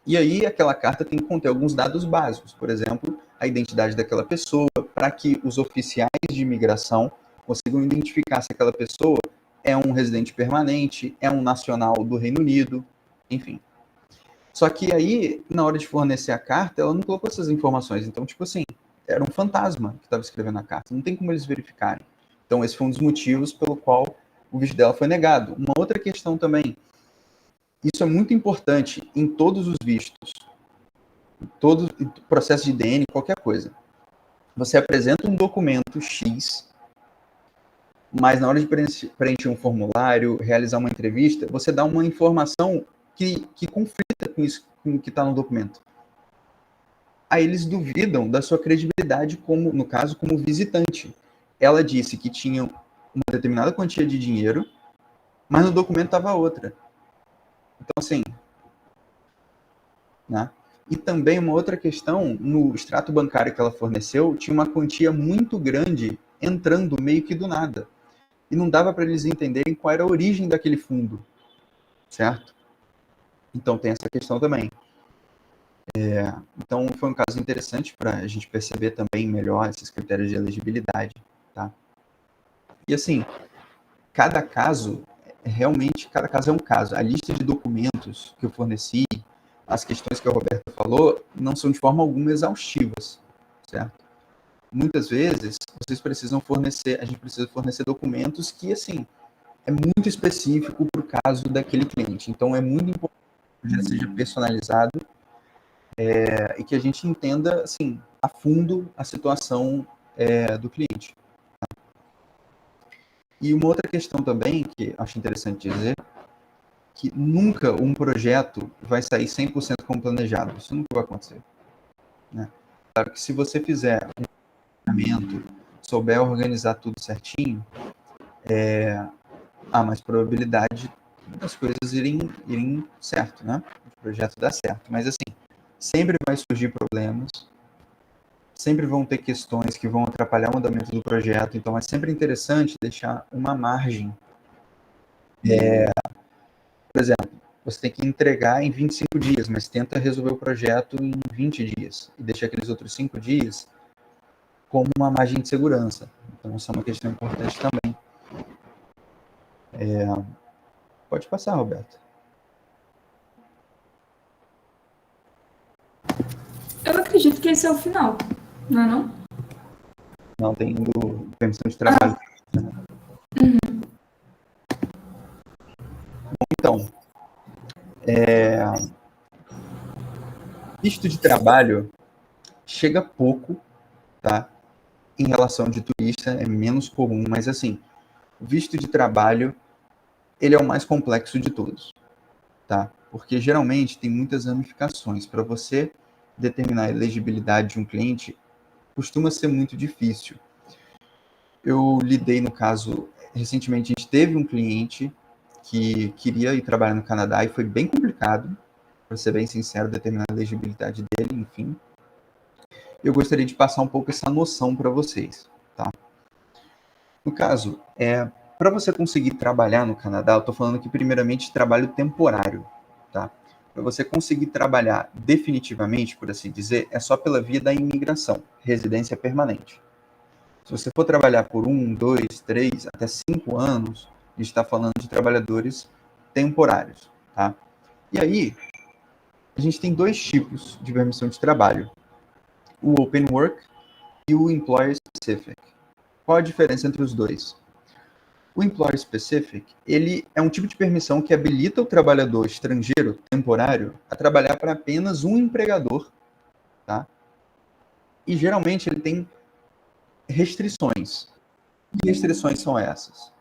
e aí aquela carta tem que conter alguns dados básicos, por exemplo, a identidade daquela pessoa, para que os oficiais de imigração consigam identificar se aquela pessoa é um residente permanente, é um nacional do Reino Unido, enfim. Só que aí, na hora de fornecer a carta, ela não colocou essas informações. Então, tipo assim, era um fantasma que estava escrevendo a carta. Não tem como eles verificarem. Então, esse foi um dos motivos pelo qual o visto dela foi negado. Uma outra questão também. Isso é muito importante em todos os vistos. Em todo processo de DN, qualquer coisa. Você apresenta um documento X, mas na hora de preencher um formulário, realizar uma entrevista, você dá uma informação que conflita com isso, com o que está no documento. Aí eles duvidam da sua credibilidade, como, no caso, como visitante. Ela disse que tinha uma determinada quantia de dinheiro, mas no documento estava outra. Então, assim, né? E também uma outra questão, no extrato bancário que ela forneceu, tinha uma quantia muito grande entrando meio que do nada. E não dava para eles entenderem qual era a origem daquele fundo, certo? Então tem essa questão também. Então foi um caso interessante para a gente perceber também melhor esses critérios de elegibilidade, tá? E assim, cada caso é um caso. A lista de documentos que eu forneci, as questões que a Roberta falou, não são de forma alguma exaustivas, certo? Muitas vezes, a gente precisa fornecer documentos que, assim, é muito específico para o caso daquele cliente. Então, é muito importante que já seja personalizado e que a gente entenda, assim, a fundo a situação do cliente. E uma outra questão também, que acho interessante dizer, que nunca um projeto vai sair 100% como planejado. Isso nunca vai acontecer, né? Claro que se você fizer um planejamento, souber organizar tudo certinho, há mais probabilidade das coisas irem certo, né? O projeto dar certo. Mas, assim, sempre vai surgir problemas, sempre vão ter questões que vão atrapalhar o andamento do projeto, então é sempre interessante deixar uma margem. Por exemplo, você tem que entregar em 25 dias, mas tenta resolver o projeto em 20 dias e deixa aqueles outros 5 dias como uma margem de segurança. Então, isso é uma questão importante também. Pode passar, Roberto. Eu acredito que esse é o final, não é não? Não, tem permissão de trabalho. Então, visto de trabalho chega pouco, tá? Em relação de turista, é menos comum, mas assim, o visto de trabalho, ele é o mais complexo de todos, tá? Porque geralmente tem muitas ramificações. Para você determinar a elegibilidade de um cliente, costuma ser muito difícil. Eu lidei, no caso, recentemente a gente teve um cliente que queria ir trabalhar no Canadá e foi bem complicado, para ser bem sincero, determinar a elegibilidade dele, enfim. Eu gostaria de passar um pouco essa noção para vocês, tá? No caso, para você conseguir trabalhar no Canadá, eu estou falando aqui primeiramente de trabalho temporário, tá? Para você conseguir trabalhar definitivamente, por assim dizer, é só pela via da imigração, residência permanente. Se você for trabalhar por 1, 2, 3, até 5 anos, a gente está falando de trabalhadores temporários, tá? E aí, a gente tem dois tipos de permissão de trabalho. O Open Work e o Employer Specific. Qual a diferença entre os dois? O Employer Specific, ele é um tipo de permissão que habilita o trabalhador estrangeiro temporário a trabalhar para apenas um empregador, tá? E geralmente ele tem restrições. Que restrições são essas?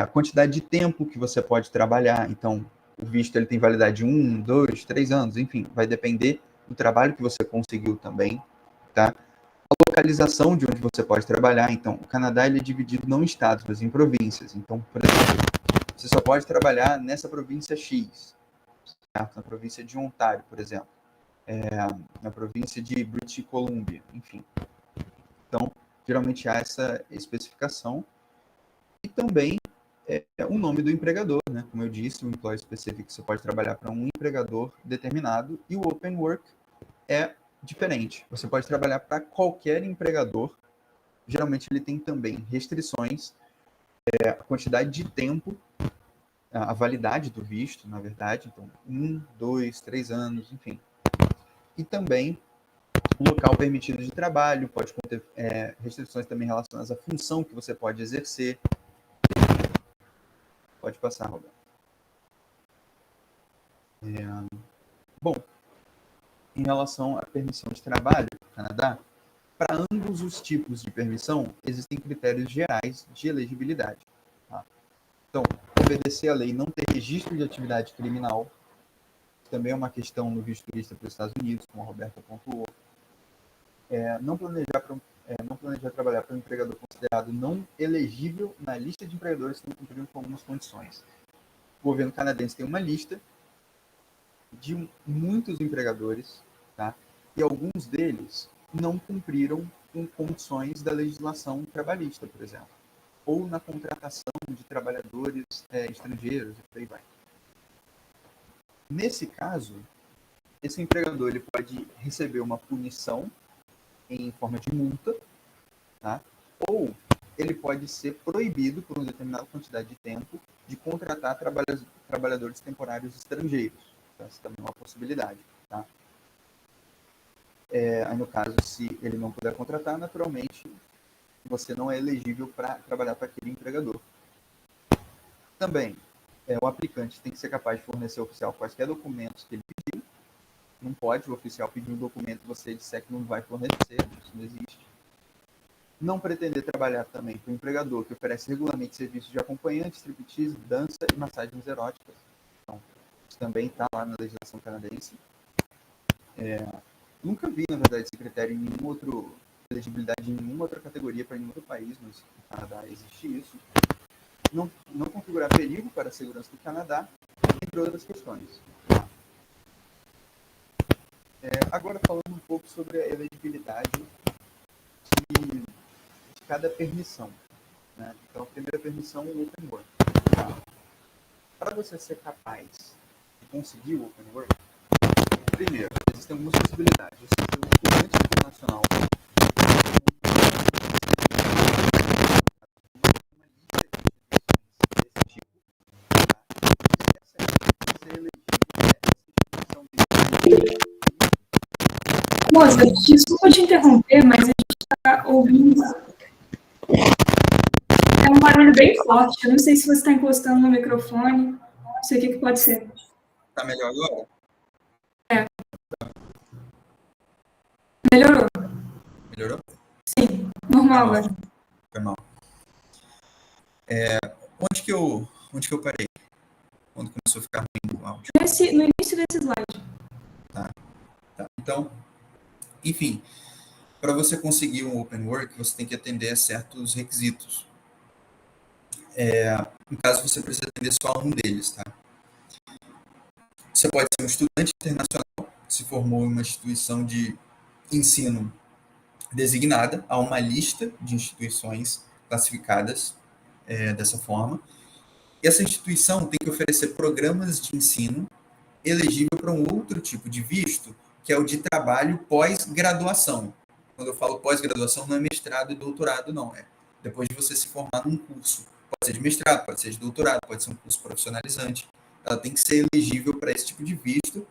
A quantidade de tempo que você pode trabalhar. Então, o visto ele tem validade de 1, 2, 3 anos, enfim, vai depender do trabalho que você conseguiu também, tá? A localização de onde você pode trabalhar, então, o Canadá ele é dividido não em estados, mas em províncias. Então, por exemplo, você só pode trabalhar nessa província X, certo? Na província de Ontário, por exemplo, na província de British Columbia, enfim. Então, geralmente há essa especificação e também o nome do empregador, né? Como eu disse, o employer specific você pode trabalhar para um empregador determinado e o open work é diferente. Você pode trabalhar para qualquer empregador. Geralmente ele tem também restrições, a quantidade de tempo, a validade do visto, na verdade. Então, 1, 2, 3 anos, enfim. E também o local permitido de trabalho, pode conter restrições também relacionadas à função que você pode exercer. Pode passar, Roberto. Bom, em relação à permissão de trabalho no Canadá, para ambos os tipos de permissão, existem critérios gerais de elegibilidade. Tá? Então, obedecer à lei, não ter registro de atividade criminal, também é uma questão no visto turista para os Estados Unidos, como a Roberta pontuou. Não planejar trabalhar para um empregador considerado não elegível na lista de empregadores que não cumpriram com algumas condições. O governo canadense tem uma lista de muitos empregadores, tá? E alguns deles não cumpriram com condições da legislação trabalhista, por exemplo, ou na contratação de trabalhadores estrangeiros, e por aí vai. Nesse caso, esse empregador ele pode receber uma punição em forma de multa, tá? Ou ele pode ser proibido por uma determinada quantidade de tempo de contratar trabalhadores temporários estrangeiros. Então, essa também é uma possibilidade. Tá? Aí, no caso, se ele não puder contratar, naturalmente, você não é elegível para trabalhar para aquele empregador. Também, o aplicante tem que ser capaz de fornecer ao oficial quaisquer documentos que ele pediu. Não pode o oficial pedir um documento e você disser que não vai fornecer, isso não existe. Não pretender trabalhar também para um empregador que oferece regularmente serviços de acompanhante, striptease, dança e massagens eróticas. Então, isso também está lá na legislação canadense. Nunca vi, na verdade, esse critério em nenhum outro, elegibilidade em nenhuma outra categoria para nenhum outro país, mas no Canadá existe isso. Não configurar perigo para a segurança do Canadá, entre outras questões. Agora, falando um pouco sobre a elegibilidade de cada permissão. Né? Então, a primeira permissão é o Open Work. Tá? Para você ser capaz de conseguir o Open Work, primeiro, existem algumas possibilidades. Você ser um estudante internacional, uma lista de instituições desse tipo, tá? E ser elegível essa instituição de Moça, desculpa te interromper, mas a gente está ouvindo. É um barulho bem forte. Eu não sei se você está encostando no microfone. Não sei o que pode ser. Tá melhor agora? Melhorou. Melhorou? Sim, normal agora. Foi mal. Onde que eu parei? Quando começou a ficar ruim o áudio? No início desse slide. Tá. Então, enfim, para você conseguir um Open Work, você tem que atender a certos requisitos. No caso, você precisa atender só um deles, tá? Você pode ser um estudante internacional que se formou em uma instituição de ensino designada. Há uma lista de instituições classificadas dessa forma. E essa instituição tem que oferecer programas de ensino elegível para um outro tipo de visto, que é o de trabalho pós-graduação. Quando eu falo pós-graduação, não é mestrado e doutorado, não. É depois de você se formar num curso. Pode ser de mestrado, pode ser de doutorado, pode ser um curso profissionalizante. Ela tem que ser elegível para esse tipo de visto.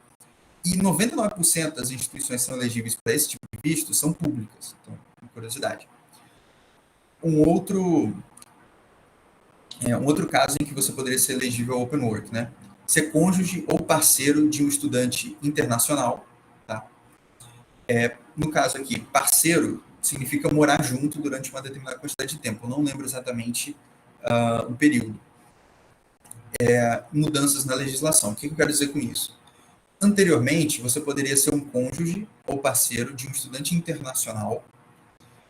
E 99% das instituições que são elegíveis para esse tipo de visto são públicas. Então, uma curiosidade. Um outro caso em que você poderia ser elegível ao Open Work, né? Ser cônjuge ou parceiro de um estudante internacional, tá? No caso aqui, parceiro significa morar junto durante uma determinada quantidade de tempo. Eu não lembro exatamente o período. mudanças na legislação. O que eu quero dizer com isso? Anteriormente, você poderia ser um cônjuge ou parceiro de um estudante internacional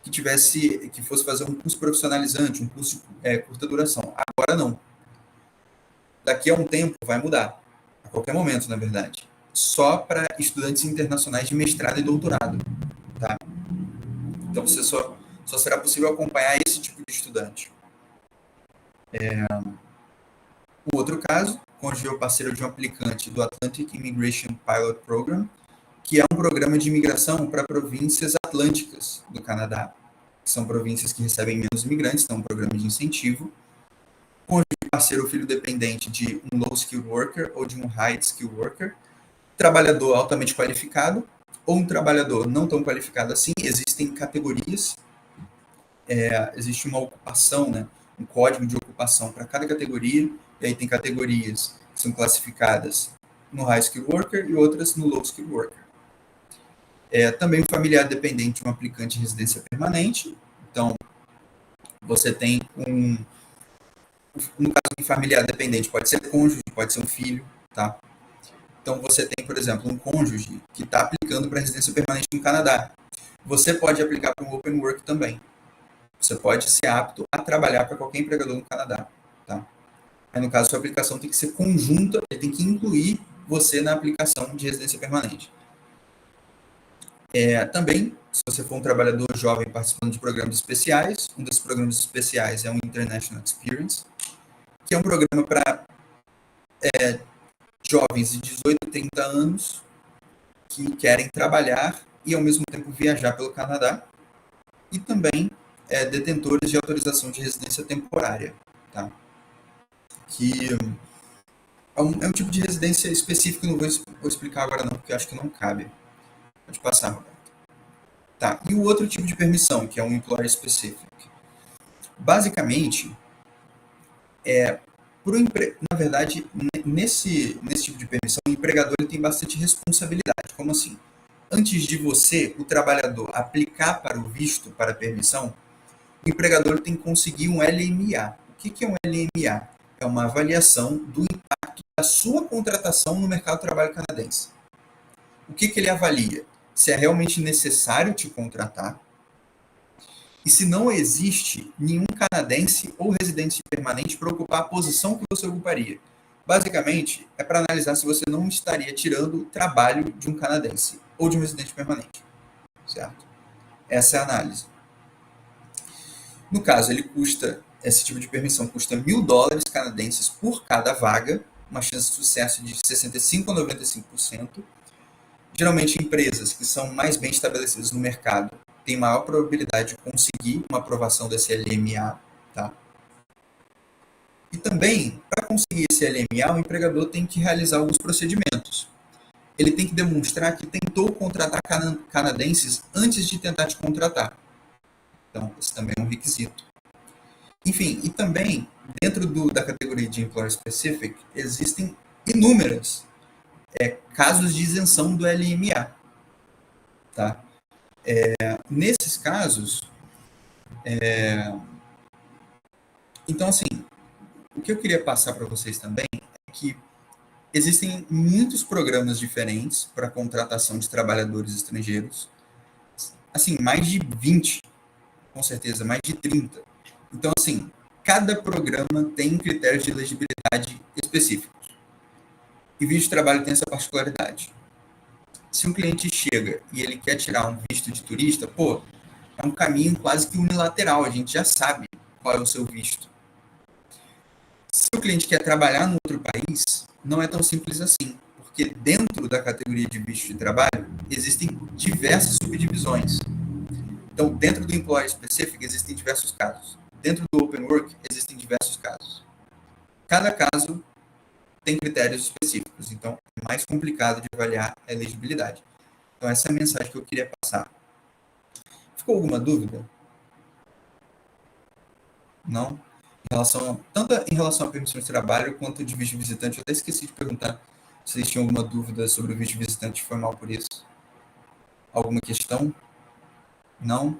que fosse fazer um curso profissionalizante, um curso de curta duração. Agora não. Daqui a um tempo vai mudar. A qualquer momento, na verdade. Só para estudantes internacionais de mestrado e doutorado. Tá? Então, você só será possível acompanhar esse tipo de estudante. O outro caso, cônjuge ou parceiro de um aplicante do Atlantic Immigration Pilot Program, que é um programa de imigração para províncias atlânticas do Canadá, que são províncias que recebem menos imigrantes, então é um programa de incentivo. Cônjuge, parceiro ou filho dependente de um low-skilled worker ou de um high-skilled worker, trabalhador altamente qualificado ou um trabalhador não tão qualificado assim. Existem categorias, existe uma ocupação, né, um código de ocupação para cada categoria, e aí tem categorias que são classificadas no high-skilled worker e outras no low-skilled worker. Também um familiar dependente de um aplicante de residência permanente. Então, você tem no caso de familiar dependente, pode ser cônjuge, pode ser um filho, tá? Então, você tem, por exemplo, um cônjuge que está aplicando para residência permanente no Canadá. Você pode aplicar para um open work também. Você pode ser apto a trabalhar para qualquer empregador no Canadá, tá? Aí, no caso, sua aplicação tem que ser conjunta, ele tem que incluir você na aplicação de residência permanente. Também, se você for um trabalhador jovem participando de programas especiais, um desses programas especiais é um International Experience, que é um programa para jovens de 18 a 30 anos que querem trabalhar e, ao mesmo tempo, viajar pelo Canadá, e também detentores de autorização de residência temporária, tá? Que é um tipo de residência específico, não vou explicar agora não, porque acho que não cabe. Pode passar, Roberto. Tá, e o outro tipo de permissão, que é um Employer Specific. Basicamente, na verdade, nesse tipo de permissão, o empregador ele tem bastante responsabilidade. Como assim? Antes de você, o trabalhador, aplicar para o visto, para a permissão, o empregador tem que conseguir um LMA. O que é um LMA? É uma avaliação do impacto da sua contratação no mercado de trabalho canadense. O que ele avalia? Se é realmente necessário te contratar e se não existe nenhum canadense ou residente permanente para ocupar a posição que você ocuparia. Basicamente, é para analisar se você não estaria tirando o trabalho de um canadense ou de um residente permanente, certo? Essa é a análise. No caso, esse tipo de permissão custa $1.000 canadenses por cada vaga, uma chance de sucesso de 65% a 95%. Geralmente, empresas que são mais bem estabelecidas no mercado têm maior probabilidade de conseguir uma aprovação desse LMA, tá? E também, para conseguir esse LMA, o empregador tem que realizar alguns procedimentos. Ele tem que demonstrar que tentou contratar canadenses antes de tentar te contratar. Então, esse também é um requisito. Enfim, e também, dentro da categoria de Employer Specific, existem inúmeros casos de isenção do LMA. Tá? Nesses casos, então, assim, o que eu queria passar para vocês também é que existem muitos programas diferentes para contratação de trabalhadores estrangeiros. Assim, mais de 20, com certeza, mais de 30. Então, assim, cada programa tem critérios de elegibilidade específicos. E visto de trabalho tem essa particularidade. Se um cliente chega e ele quer tirar um visto de turista, é um caminho quase que unilateral, a gente já sabe qual é o seu visto. Se o cliente quer trabalhar no outro país, não é tão simples assim, porque dentro da categoria de visto de trabalho existem diversas subdivisões. Então, dentro do Employer Specific existem diversos casos. Dentro do Open Work existem diversos casos. Cada caso tem critérios específicos, então é mais complicado de avaliar a elegibilidade. Então, essa é a mensagem que eu queria passar. Ficou alguma dúvida? Não? Tanto em relação à permissão de trabalho quanto de visto de visitante, eu até esqueci de perguntar se vocês tinham alguma dúvida sobre o visto de visitante, foi mal por isso. Alguma questão? Não?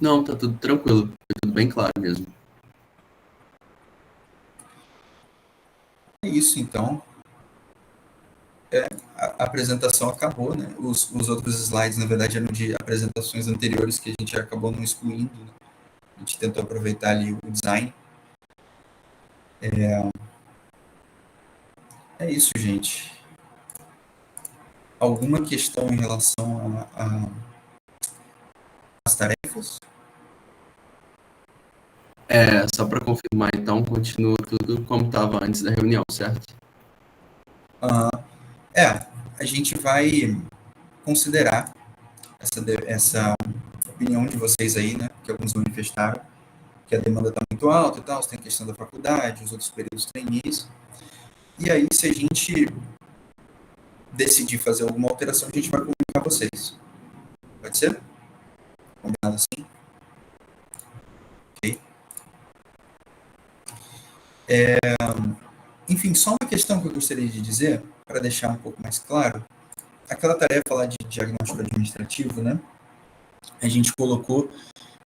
Não, tá tudo tranquilo. Foi tudo bem claro mesmo. É isso, então. A apresentação acabou, né? Os outros slides, na verdade, eram de apresentações anteriores que a gente acabou não excluindo, né? A gente tentou aproveitar ali o design. É isso, gente. Alguma questão em relação às tarefas? Só para confirmar, então, continua tudo como estava antes da reunião, certo? A gente vai considerar essa opinião de vocês aí, né, que alguns manifestaram, que a demanda está muito alta e tal, você tem a questão da faculdade, os outros períodos trainees. E aí, se a gente decidir fazer alguma alteração, a gente vai comunicar a vocês. Pode ser? Combinado assim? Ok. Enfim, só uma questão que eu gostaria de dizer, para deixar um pouco mais claro. Aquela tarefa lá de diagnóstico administrativo, né? A gente colocou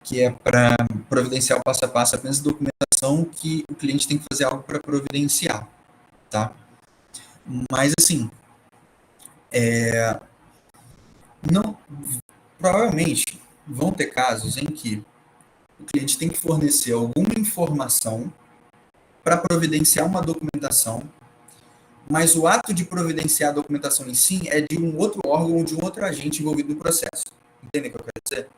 que é para providenciar o passo a passo apenas documentação que o cliente tem que fazer algo para providenciar, tá? Mas, assim, não, provavelmente vão ter casos em que o cliente tem que fornecer alguma informação para providenciar uma documentação, mas o ato de providenciar a documentação em si é de um outro órgão ou de um outro agente envolvido no processo. Entendem o que eu quero dizer?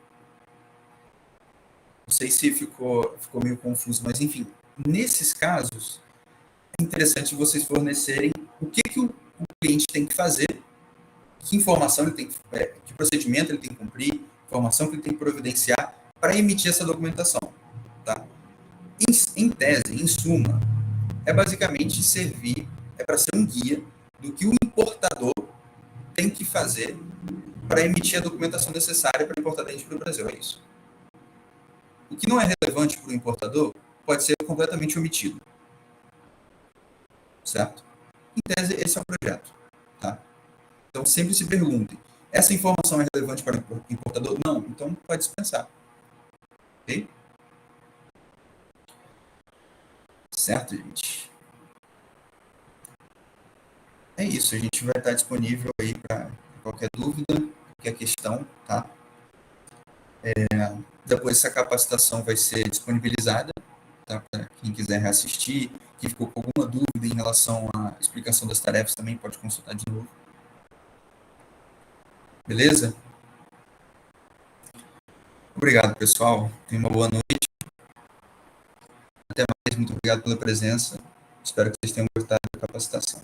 Não sei se ficou meio confuso, mas enfim, nesses casos, é interessante vocês fornecerem o que o cliente tem que fazer, que informação ele tem que procedimento ele tem que cumprir, informação que ele tem que providenciar para emitir essa documentação. Tá? Em tese, em suma, é basicamente servir, para ser um guia do que o importador tem que fazer para emitir a documentação necessária para importar dentro do Brasil. É isso. O que não é relevante para o importador pode ser completamente omitido. Certo? Em tese, esse é o projeto. Tá? Então, sempre se perguntem, essa informação é relevante para o importador? Não. Então, pode dispensar. Ok? Certo, gente? É isso. A gente vai estar disponível aí para qualquer dúvida, qualquer questão, tá? Depois essa capacitação vai ser disponibilizada, tá? Para quem quiser reassistir, quem ficou com alguma dúvida em relação à explicação das tarefas também pode consultar de novo. Beleza? Obrigado, pessoal. Tenham uma boa noite. Até mais. Muito obrigado pela presença. Espero que vocês tenham gostado da capacitação.